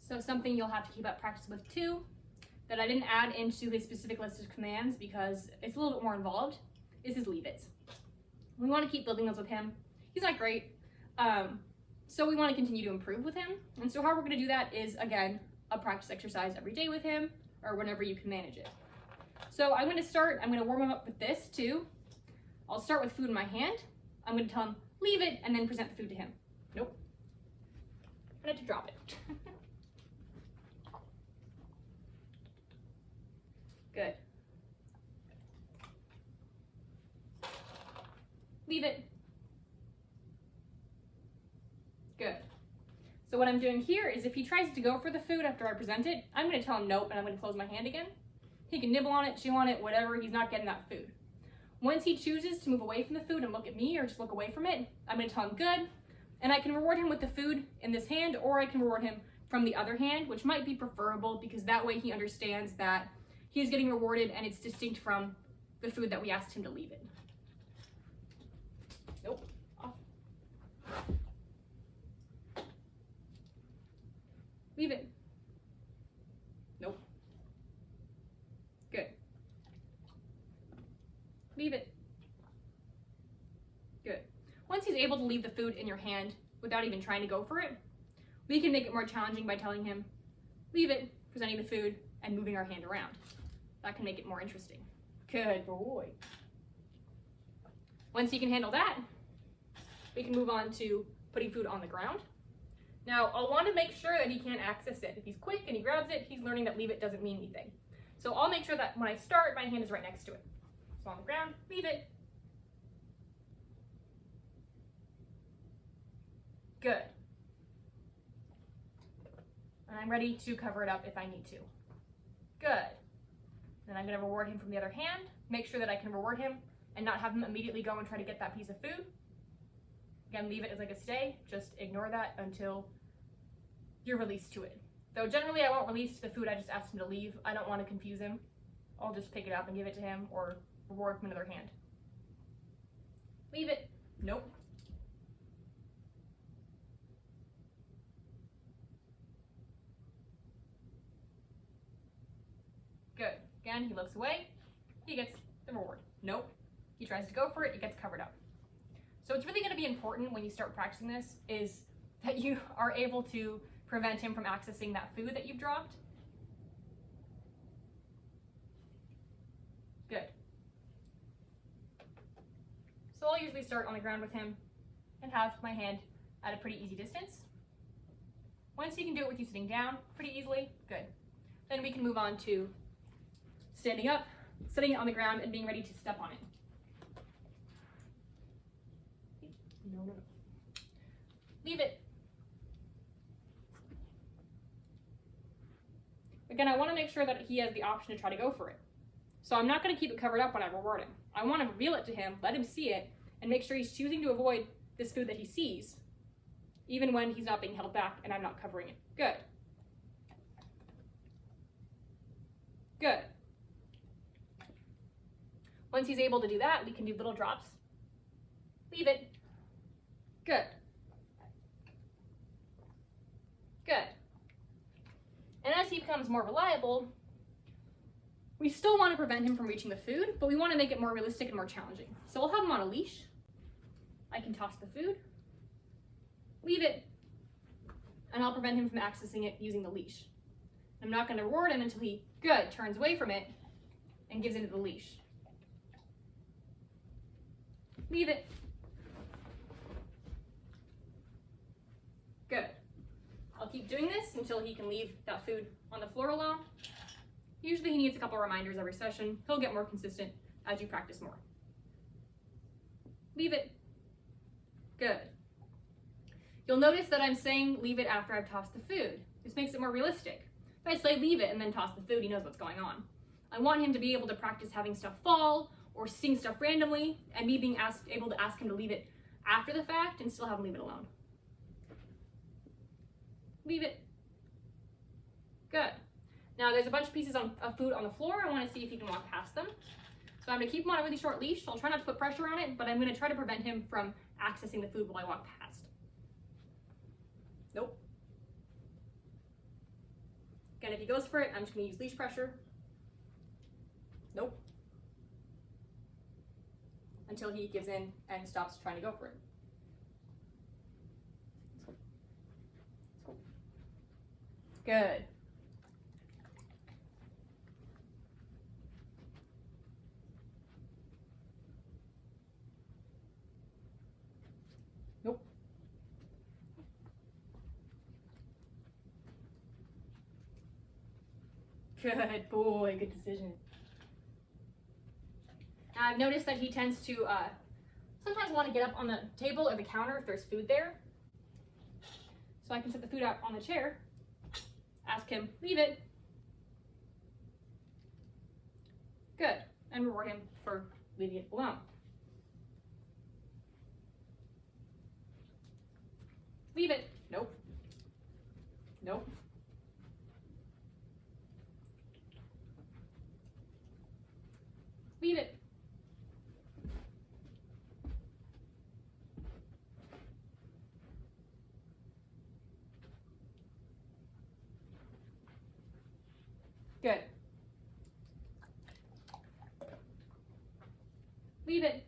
So something you'll have to keep up practice with too, that I didn't add into his specific list of commands because it's a little bit more involved, is his leave it. We want to keep building those with him. He's not great, so we want to continue to improve with him. And so how we're going to do that is, again, a practice exercise every day with him, or whenever you can manage it. So I'm going to warm him up with this too. I'll start with food in my hand. I'm going to tell him, leave it, and then present the food to him. Nope. I'm going to drop it. Good. Leave it. Good. So what I'm doing here is if he tries to go for the food after I present it, I'm going to tell him nope, and I'm going to close my hand again. He can nibble on it, chew on it, whatever, he's not getting that food. Once he chooses to move away from the food and look at me or just look away from it, I'm going to tell him good, and I can reward him with the food in this hand, or I can reward him from the other hand, which might be preferable because that way he understands that he's getting rewarded and it's distinct from the food that we asked him to leave it. Nope. Off. Leave it. Nope. Good. Leave it. Good. Once he's able to leave the food in your hand without even trying to go for it, we can make it more challenging by telling him, leave it, presenting the food, and moving our hand around. That can make it more interesting. Good boy. Once he can handle that, we can move on to putting food on the ground. Now, I'll want to make sure that he can't access it. If he's quick and he grabs it, he's learning that leave it doesn't mean anything. So I'll make sure that when I start, my hand is right next to it. So on the ground, leave it. Good. And I'm ready to cover it up if I need to. Good. Then I'm going to reward him from the other hand, make sure that I can reward him and not have him immediately go and try to get that piece of food. Again, leave it as like a stay, just ignore that until you're released to it. Though generally I won't release the food I just asked him to leave. I don't want to confuse him. I'll just pick it up and give it to him or reward from another hand. Leave it. Nope. Good. Again, he looks away. He gets the reward. Nope. He tries to go for it. It gets covered up. So it's really going to be important when you start practicing this is that you are able to prevent him from accessing that food that you've dropped. Good. So I'll usually start on the ground with him and have my hand at a pretty easy distance. Once he can do it with you sitting down pretty easily, good. Then we can move on to standing up, sitting on the ground, and being ready to step on it. No. Leave it. Again, I want to make sure that he has the option to try to go for it. So I'm not going to keep it covered up when I reward him. I want to reveal it to him, let him see it, and make sure he's choosing to avoid this food that he sees, even when he's not being held back and I'm not covering it. Good. Good. Once he's able to do that, we can do little drops. Leave it. Good. Good. And as he becomes more reliable, we still want to prevent him from reaching the food, but we want to make it more realistic and more challenging. So we'll have him on a leash. I can toss the food, leave it, and I'll prevent him from accessing it using the leash. I'm not going to reward him until he, good, turns away from it and gives into the leash. Leave it. Good. I'll keep doing this until he can leave that food on the floor alone. Usually he needs a couple reminders every session. He'll get more consistent as you practice more. Leave it. Good. You'll notice that I'm saying leave it after I've tossed the food. This makes it more realistic. If I say leave it and then toss the food, he knows what's going on. I want him to be able to practice having stuff fall or seeing stuff randomly and me being able to ask him to leave it after the fact and still have him leave it alone. Leave it. Good. Now there's a bunch of pieces of food on the floor. I want to see if he can walk past them. So I'm going to keep him on a really short leash. So I'll try not to put pressure on it, but I'm going to try to prevent him from accessing the food while I walk past. Nope. Again, if he goes for it, I'm just gonna use leash pressure. Nope. Until he gives in and stops trying to go for it. Let's go. Good. Nope. Good boy, good decision. I've noticed that he tends to sometimes want to get up on the table or the counter if there's food there. So I can set the food out on the chair, ask him, leave it. Good, and reward him for leaving it alone. Leave it. Nope. Nope. Leave it. Good. Leave it.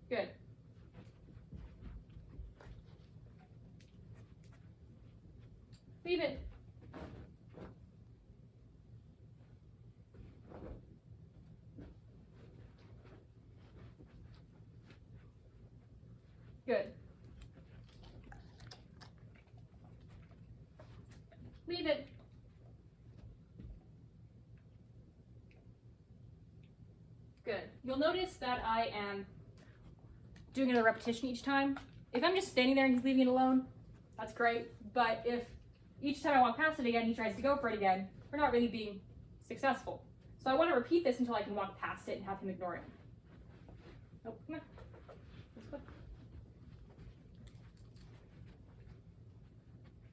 Good. Leave it. Good. Leave it. Good. You'll notice that I am doing another repetition each time. If I'm just standing there and he's leaving it alone, that's great. But if each time I walk past it again, he tries to go for it again, we're not really being successful. So I want to repeat this until I can walk past it and have him ignore it. Oh, come on. Let's go.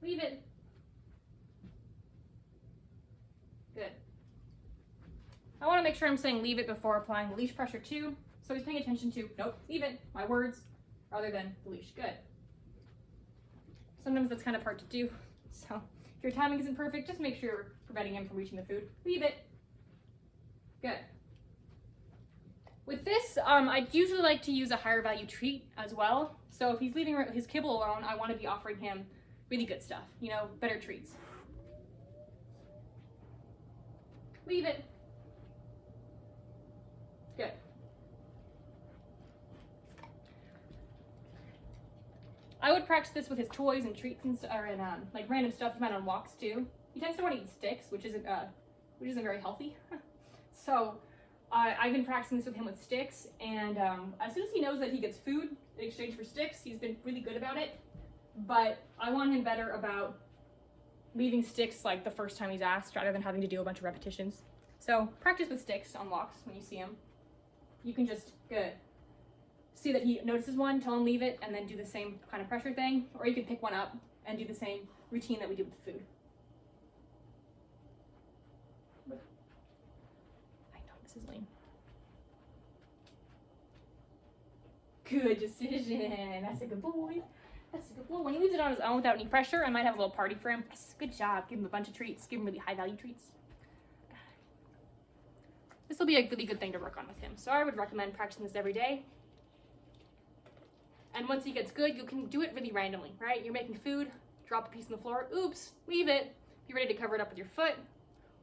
Leave it. Good. I want to make sure I'm saying leave it before applying the leash pressure too. So he's paying attention to, nope, leave it, my words, rather than the leash. Good. Sometimes that's kind of hard to do. So if your timing isn't perfect, just make sure you're preventing him from reaching the food. Leave it. Good. With this, I'd usually like to use a higher value treat as well. So if he's leaving his kibble alone, I want to be offering him really good stuff, you know, better treats. Leave it. Good. I would practice this with his toys and treats and like random stuff he might on walks too. He tends to want to eat sticks, which isn't very healthy. So I've been practicing this with him with sticks, and as soon as he knows that he gets food in exchange for sticks, he's been really good about it. But I want him better about leaving sticks like the first time he's asked, rather than having to do a bunch of repetitions. So practice with sticks on walks when you see him. You can just see that he notices one, tell him leave it, and then do the same kind of pressure thing. Or you could pick one up and do the same routine that we do with the food. I know, this is lame. Good decision. That's a good boy. That's a good boy. When he leaves it on his own without any pressure, I might have a little party for him. Yes, good job. Give him a bunch of treats. Give him really high value treats. This will be a really good thing to work on with him. So I would recommend practicing this every day. And once he gets good, you can do it really randomly, right? You're making food, drop a piece on the floor, oops, leave it. Be ready to cover it up with your foot.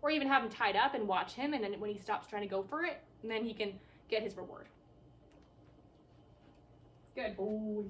Or even have him tied up and watch him, and then when he stops trying to go for it, and then he can get his reward. Good boy.